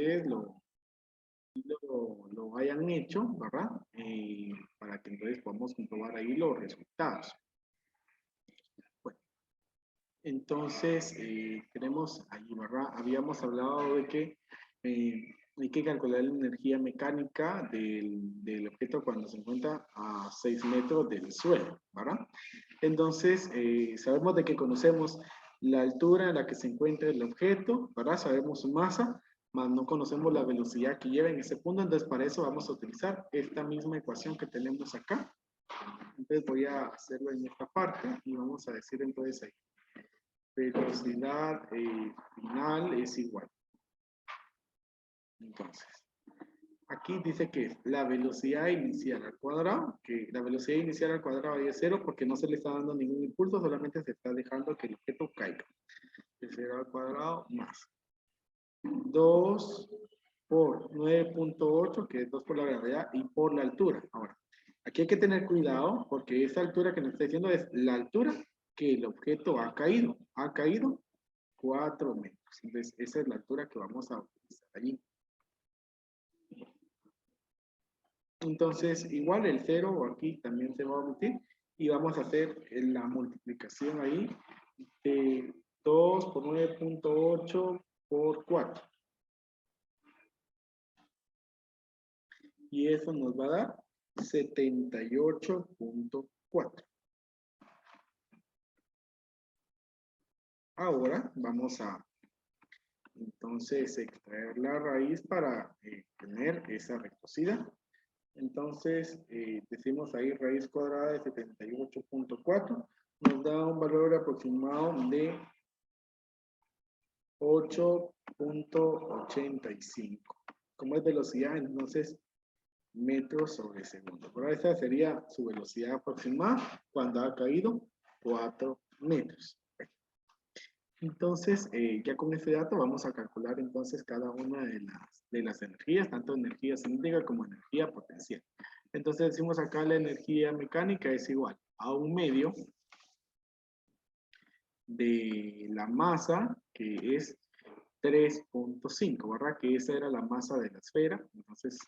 ustedes lo hayan hecho, ¿verdad? Para que entonces podamos comprobar ahí los resultados. Bueno, entonces tenemos ahí, ¿verdad? Habíamos hablado de que hay que calcular la energía mecánica del objeto cuando se encuentra a 6 metros del suelo, ¿verdad? Entonces, sabemos de que conocemos la altura en la que se encuentra el objeto, ¿verdad? Sabemos su masa, más no conocemos la velocidad que lleva en ese punto, entonces para eso vamos a utilizar esta misma ecuación que tenemos acá. Entonces voy a hacerlo en esta parte y vamos a decir entonces ahí, velocidad final es igual. Entonces, aquí dice que es la velocidad inicial al cuadrado, que la velocidad inicial al cuadrado es 0 porque no se le está dando ningún impulso, solamente se está dejando que el objeto caiga. El 0 al cuadrado más 2 por 9.8, que es 2 por la gravedad, y por la altura. Ahora, aquí hay que tener cuidado porque esa altura que nos está diciendo es la altura que el objeto ha caído. Ha caído 4 metros. Entonces, esa es la altura que vamos a utilizar allí. Entonces, igual el 0 aquí también se va a omitir y vamos a hacer la multiplicación ahí de 2 por 9.8 por 4. Y eso nos va a dar 78.4. Ahora vamos a entonces extraer la raíz para tener esa recocida. Entonces decimos ahí raíz cuadrada de 78.4 nos da un valor aproximado de 8.85. Como es velocidad, entonces metros sobre segundo. Pero esa sería su velocidad aproximada cuando ha caído 4 metros. Entonces, ya con este dato vamos a calcular entonces cada una de las energías, tanto energía cinética como energía potencial. Entonces decimos acá la energía mecánica es igual a 1/2 de la masa, que es 3.5, ¿verdad? Que esa era la masa de la esfera, entonces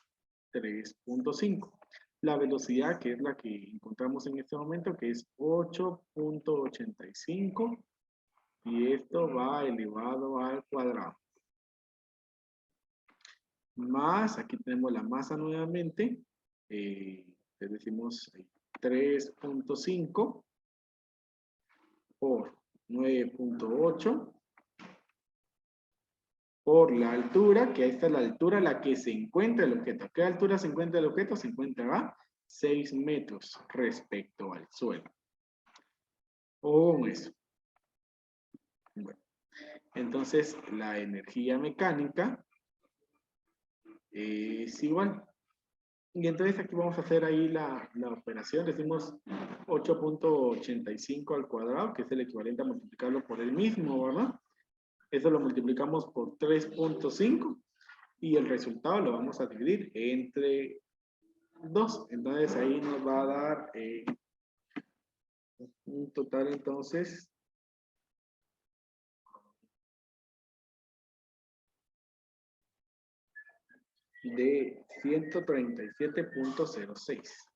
3.5. La velocidad, que es la que encontramos en este momento, que es 8.85, y esto va elevado al cuadrado. Más, aquí tenemos la masa nuevamente, le decimos 3.5 por 9.8 por la altura, que esta es la altura a la que se encuentra el objeto. ¿A qué altura se encuentra el objeto? Se encuentra a 6 metros respecto al suelo. O eso. Bueno, entonces la energía mecánica es igual. Y entonces aquí vamos a hacer ahí la operación. Decimos 8.85 al cuadrado, que es el equivalente a multiplicarlo por el mismo, ¿verdad? Eso lo multiplicamos por 3.5 y el resultado lo vamos a dividir entre 2. Entonces ahí nos va a dar un total entonces de 137.06.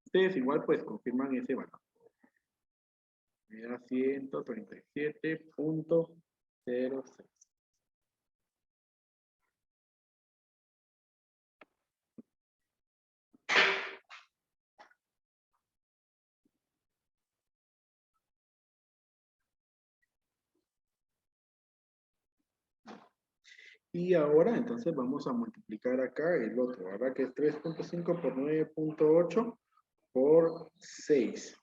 Ustedes igual pues confirman ese valor. Era 137.06. Y ahora entonces vamos a multiplicar acá el otro, ¿verdad? Que es 3.5 por 9.8 por 6.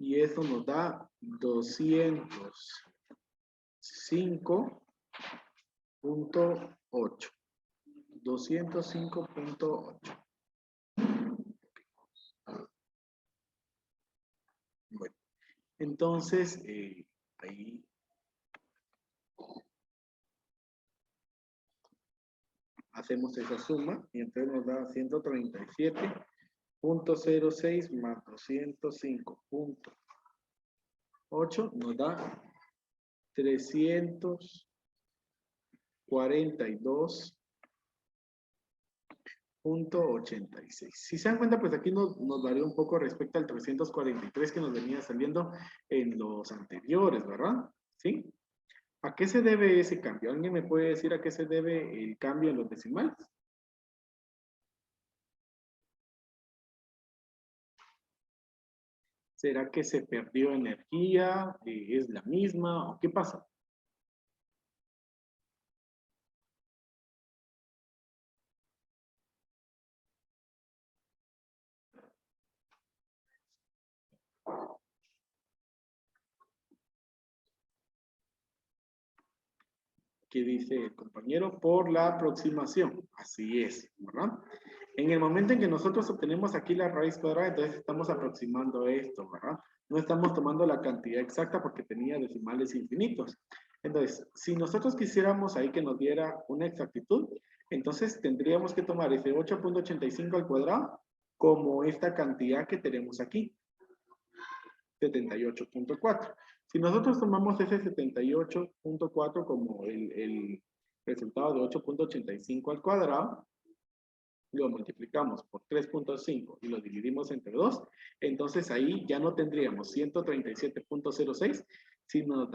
Y eso nos da 205.8. 205.8. Bueno, entonces ahí hacemos esa suma y entonces nos da 137.06 más 205.8 8 nos da 342.86. Si se dan cuenta, pues aquí nos varía un poco respecto al 343 que nos venía saliendo en los anteriores, ¿verdad? ¿Sí? ¿A qué se debe ese cambio? ¿Alguien me puede decir a qué se debe el cambio en los decimales? ¿Será que se perdió energía? ¿Es la misma? ¿O qué pasa? ¿Qué dice el compañero? Por la aproximación. Así es, ¿verdad? En el momento en que nosotros obtenemos aquí la raíz cuadrada, entonces estamos aproximando esto, ¿verdad? No estamos tomando la cantidad exacta porque tenía decimales infinitos. Entonces, si nosotros quisiéramos ahí que nos diera una exactitud, entonces tendríamos que tomar ese 8.85 al cuadrado como esta cantidad que tenemos aquí, 78.4. Si nosotros tomamos ese 78.4 como el resultado de 8.85 al cuadrado, lo multiplicamos por 3.5 y lo dividimos entre 2, entonces ahí ya no tendríamos 137.06, sino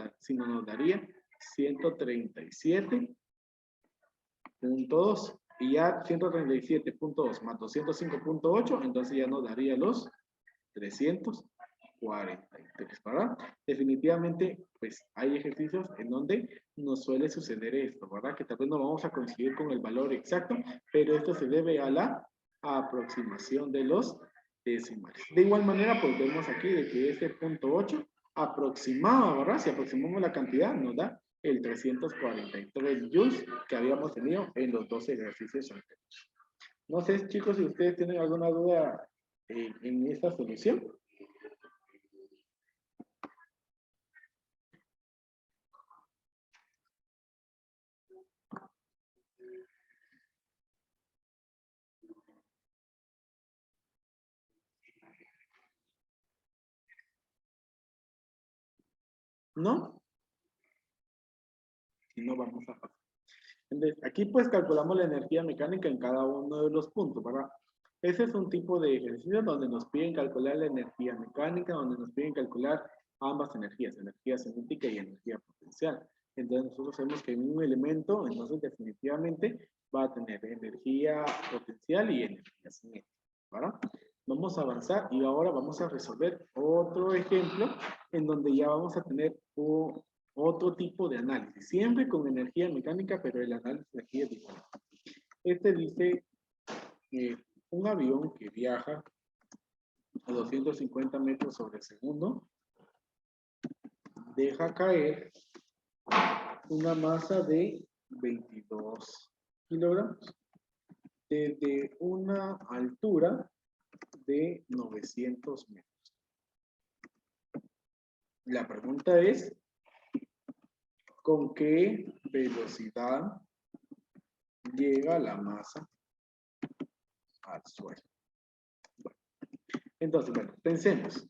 nos daría 137.2. Y ya 137.2 más 205.8, entonces ya nos daría los 343, ¿verdad? Definitivamente, pues hay ejercicios en donde nos suele suceder esto, ¿verdad? Que tal vez no vamos a coincidir con el valor exacto, pero esto se debe a la aproximación de los decimales. De igual manera, pues vemos aquí de que este punto 8 aproximado, ¿verdad? Si aproximamos la cantidad, nos da el 343 joules que habíamos tenido en los 12 ejercicios anteriores. No sé, chicos, si ustedes tienen alguna duda en esta solución. ¿No? Si no, vamos a pasar. Entonces, aquí pues calculamos la energía mecánica en cada uno de los puntos, ¿verdad? Ese es un tipo de ejercicio donde nos piden calcular la energía mecánica, donde nos piden calcular ambas energías, energía cinética y energía potencial. Entonces nosotros sabemos que en un elemento, entonces definitivamente va a tener energía potencial y energía cinética, ¿verdad? Vamos a avanzar y ahora vamos a resolver otro ejemplo en donde ya vamos a tener otro tipo de análisis, siempre con energía mecánica, pero el análisis aquí es diferente. Este dice un avión que viaja a 250 metros sobre segundo deja caer una masa de 22 kilogramos desde una altura de 900 metros. La pregunta es, ¿con qué velocidad llega la masa al suelo? Bueno, entonces, bueno, pensemos.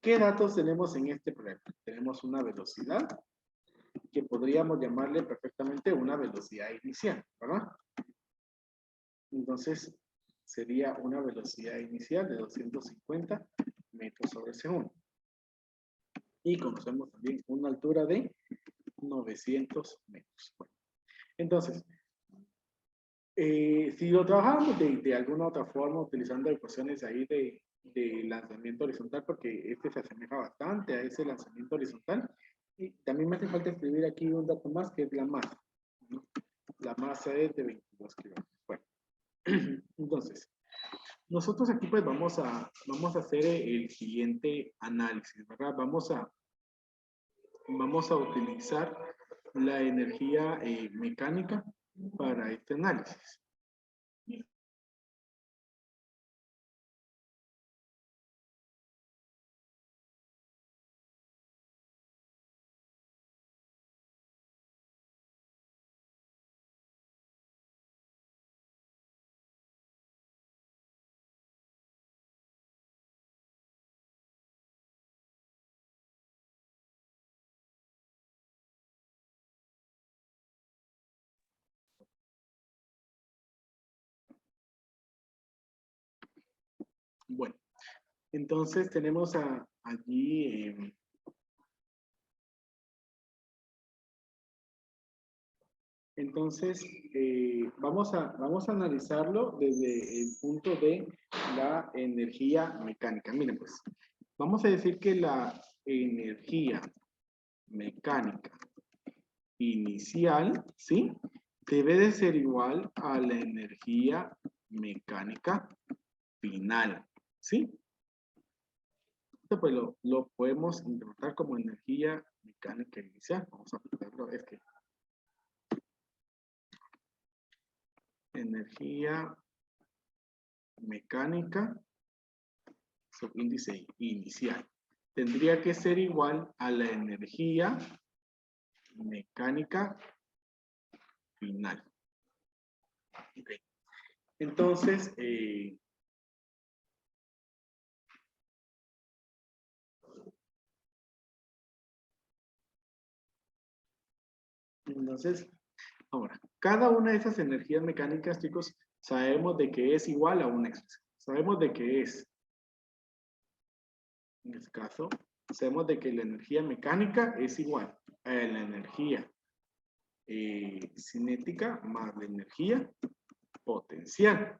¿Qué datos tenemos en este problema? Tenemos una velocidad que podríamos llamarle perfectamente una velocidad inicial, ¿verdad? Entonces, sería una velocidad inicial de 250 metros sobre segundo. Y conocemos también una altura de 900 metros. Bueno, entonces, si lo trabajamos de alguna otra forma, utilizando ecuaciones ahí de lanzamiento horizontal, porque este se asemeja bastante a ese lanzamiento horizontal, y también me hace falta escribir aquí un dato más, que es la masa, ¿no? La masa es de 22 kilogramos. Bueno, entonces, nosotros aquí pues vamos a hacer el siguiente análisis, ¿verdad? Vamos a utilizar la energía mecánica para este análisis. Bueno, entonces tenemos allí... entonces, vamos a analizarlo desde el punto de la energía mecánica. Miren, pues, vamos a decir que la energía mecánica inicial, ¿sí? Debe de ser igual a la energía mecánica final, ¿sí? Esto pues lo podemos interpretar como energía mecánica inicial. Vamos a aplicarlo, es que energía mecánica subíndice inicial tendría que ser igual a la energía mecánica final. Okay. Entonces, ahora, cada una de esas energías mecánicas, chicos, sabemos de que es igual a una expresión. Sabemos de que es, en este caso, sabemos de que la energía mecánica es igual a la energía cinética más la energía potencial.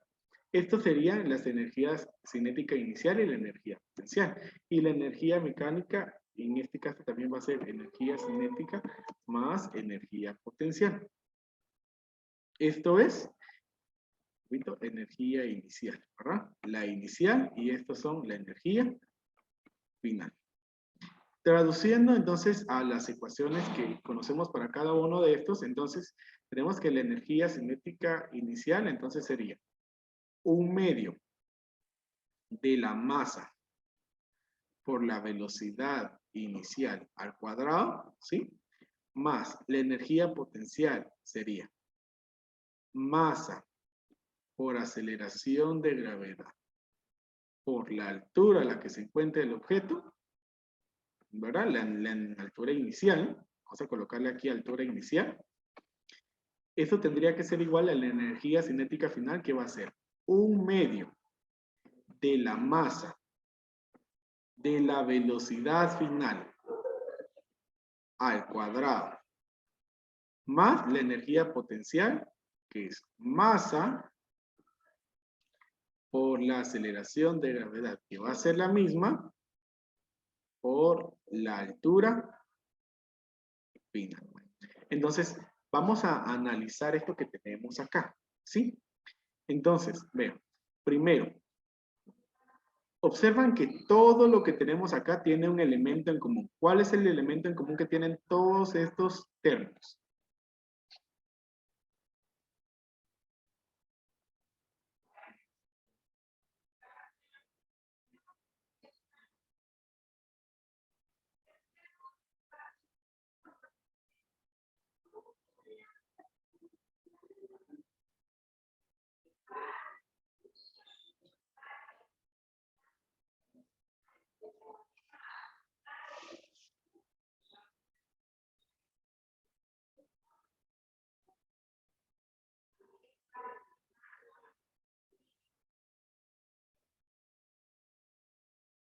Esto serían las energías cinética inicial y la energía potencial. Y la energía mecánica, en este caso también va a ser energía cinética más energía potencial. Esto es energía inicial, ¿verdad? La inicial y estos son la energía final. Traduciendo entonces a las ecuaciones que conocemos para cada uno de estos, entonces tenemos que la energía cinética inicial entonces sería un medio de la masa por la velocidad inicial al cuadrado, ¿sí? Más la energía potencial sería masa por aceleración de gravedad por la altura a la que se encuentra el objeto, ¿verdad? La altura inicial, vamos a colocarle aquí altura inicial. Eso tendría que ser igual a la energía cinética final, que va a ser un medio de la masa de la velocidad final al cuadrado, más la energía potencial, que es masa por la aceleración de gravedad, que va a ser la misma por la altura final. Entonces, vamos a analizar esto que tenemos acá, ¿sí? Entonces, vean, primero, observan que todo lo que tenemos acá tiene un elemento en común. ¿Cuál es el elemento en común que tienen todos estos términos?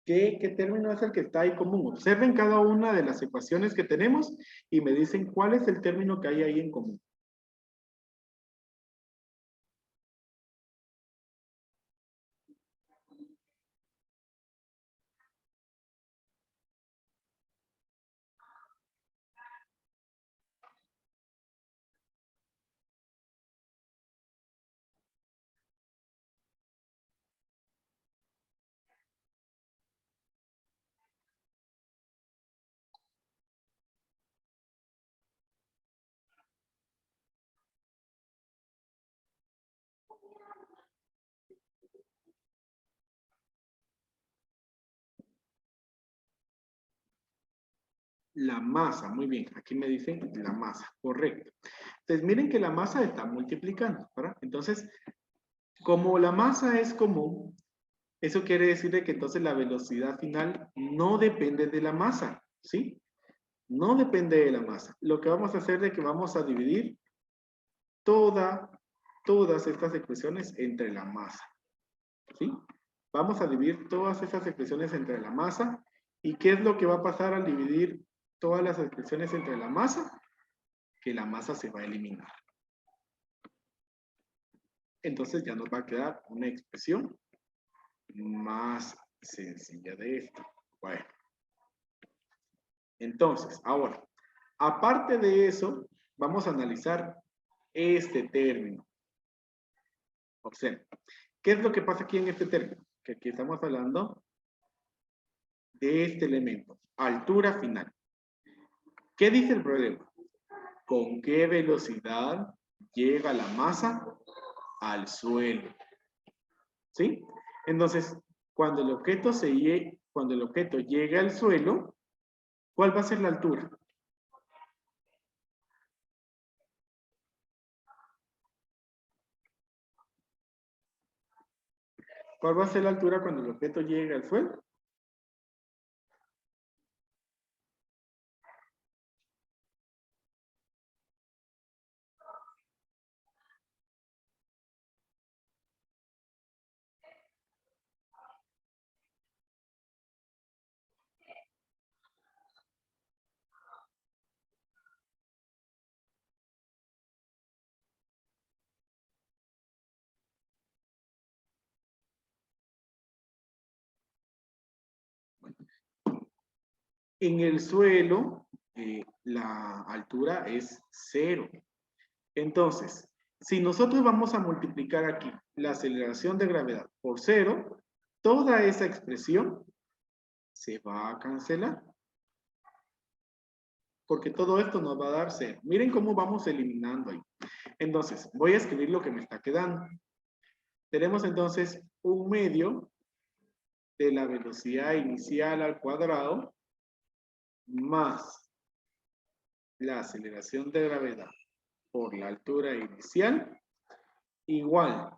¿Qué término es el que está ahí común? Observen cada una de las ecuaciones que tenemos y me dicen cuál es el término que hay ahí en común. La masa, muy bien, aquí me dicen la masa, correcto. Entonces miren que la masa está multiplicando, ¿verdad? Entonces, como la masa es común, eso quiere decir de que entonces la velocidad final no depende de la masa, ¿sí? No depende de la masa. Lo que vamos a hacer es que vamos a dividir todas estas ecuaciones entre la masa, ¿sí? Vamos a dividir todas esas expresiones entre la masa. ¿Y qué es lo que va a pasar al dividir todas las expresiones entre la masa? Que la masa se va a eliminar. Entonces ya nos va a quedar una expresión más sencilla de esta. Bueno, entonces, ahora, aparte de eso, vamos a analizar este término. Observen, ¿qué es lo que pasa aquí en este término? Que aquí estamos hablando de este elemento, altura final. ¿Qué dice el problema? ¿Con qué velocidad llega la masa al suelo? ¿Sí? Entonces, cuando el objeto llega al suelo, ¿cuál va a ser la altura? ¿Cuál va a ser la altura cuando el objeto llegue al suelo? En el suelo, la altura es 0. Entonces, si nosotros vamos a multiplicar aquí la aceleración de gravedad por 0, toda esa expresión se va a cancelar. Porque todo esto nos va a dar 0. Miren cómo vamos eliminando ahí. Entonces, voy a escribir lo que me está quedando. Tenemos entonces un medio de la velocidad inicial al cuadrado más la aceleración de gravedad por la altura inicial igual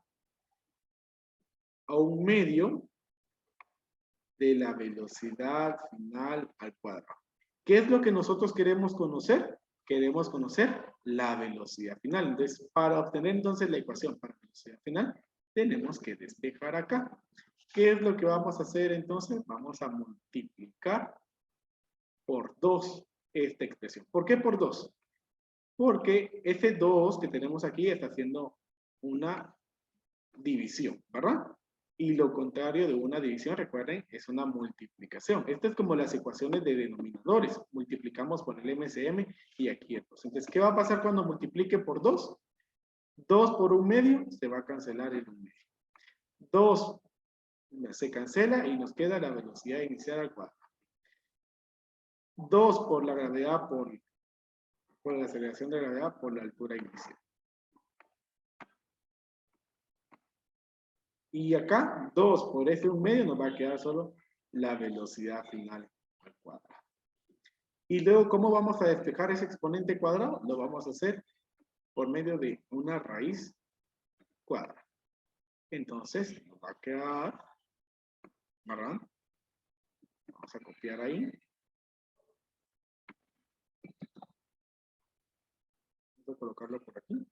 a un medio de la velocidad final al cuadrado. ¿Qué es lo que nosotros queremos conocer? Queremos conocer la velocidad final. Entonces, para obtener entonces la ecuación para la velocidad final, tenemos que despejar acá. ¿Qué es lo que vamos a hacer entonces? Vamos a multiplicar por 2 esta expresión. ¿Por qué por 2? Porque ese 2 que tenemos aquí está haciendo una división, ¿verdad? Y lo contrario de una división, recuerden, es una multiplicación. Esto es como las ecuaciones de denominadores. Multiplicamos por el MCM y aquí el 2. Entonces, ¿qué va a pasar cuando multiplique por 2? 2 por un medio, se va a cancelar el 1 medio. 2 se cancela y nos queda la velocidad inicial al cuadrado. 2 por la gravedad, por la aceleración de gravedad, por la altura inicial. Y acá, 2 por ese 1 medio, nos va a quedar solo la velocidad final al cuadrado. Y luego, ¿cómo vamos a despejar ese exponente cuadrado? Lo vamos a hacer por medio de una raíz cuadrada. Entonces, nos va a quedar, ¿verdad? Vamos a copiar ahí. Vamos a colocarlo por aquí.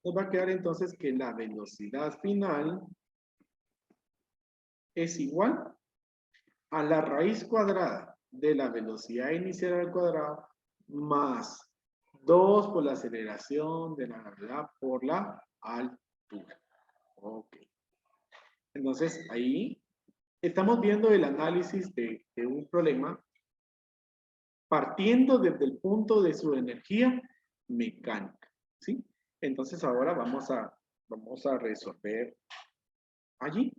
Nos va a quedar entonces que la velocidad final es igual a la raíz cuadrada de la velocidad inicial al cuadrado más 2 por la aceleración de la gravedad por la altura. Ok. Entonces, ahí estamos viendo el análisis de un problema partiendo desde el punto de su energía mecánica, ¿sí? Entonces, ahora vamos a resolver allí.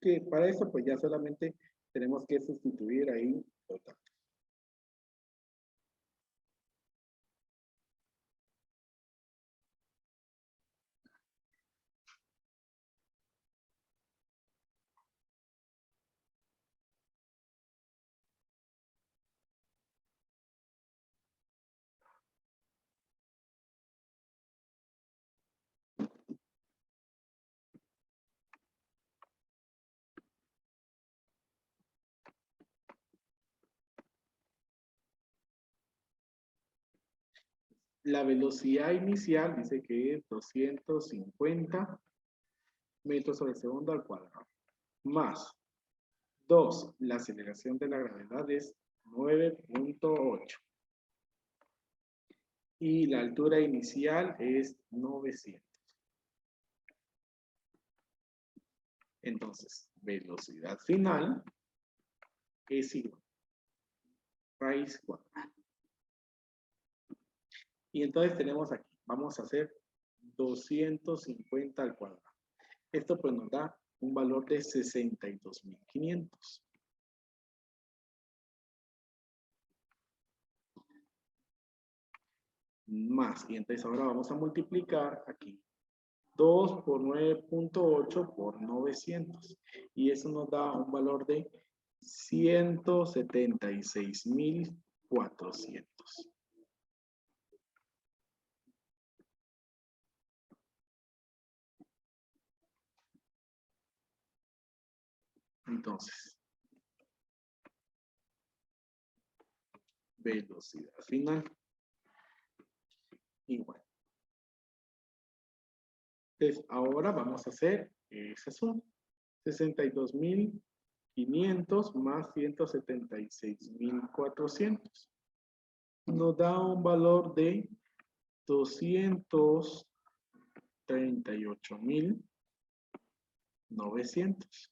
Que para eso, pues ya solamente tenemos que sustituir ahí los datos. La velocidad inicial dice que es 250 metros sobre segundo al cuadrado. Más 2, la aceleración de la gravedad es 9.8. Y la altura inicial es 900. Entonces, velocidad final es igual a raíz cuadrada. Y entonces tenemos aquí, vamos a hacer 250 al cuadrado. Esto pues nos da un valor de 62.500. Más, y entonces ahora vamos a multiplicar aquí 2 por 9.8 por 900. Y eso nos da un valor de 176.400. Entonces, velocidad final igual. Entonces, ahora vamos a hacer esa suma. 62.500 más 176.400. Nos da un valor de 238.900.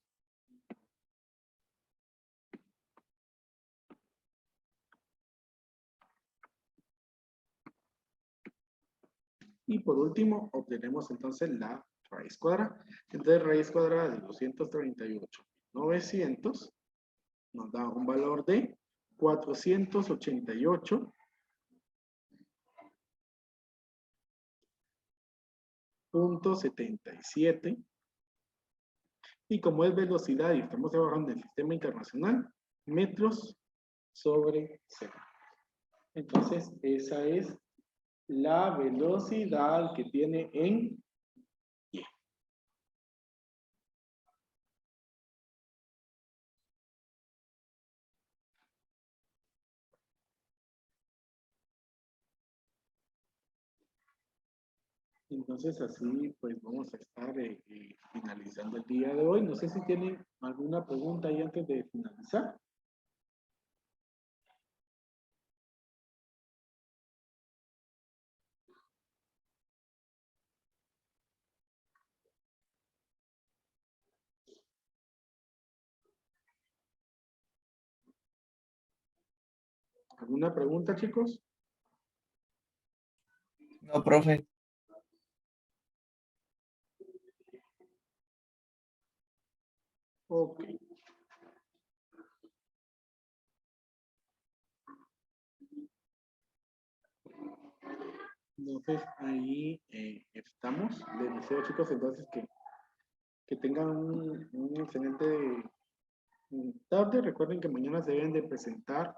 Y por último, obtenemos entonces la raíz cuadrada. Entonces, raíz cuadrada de 238.900 nos da un valor de 488.77. Y como es velocidad y estamos trabajando en el sistema internacional, metros sobre segundo. Entonces, esa es la velocidad que tiene en pie. Entonces, así pues vamos a estar finalizando el día de hoy. No sé si tienen alguna pregunta ahí antes de finalizar. ¿Alguna pregunta, chicos? No, profe. Ok. Entonces, ahí estamos. Les deseo, chicos, entonces que tengan un excelente tarde. Recuerden que mañana se deben de presentar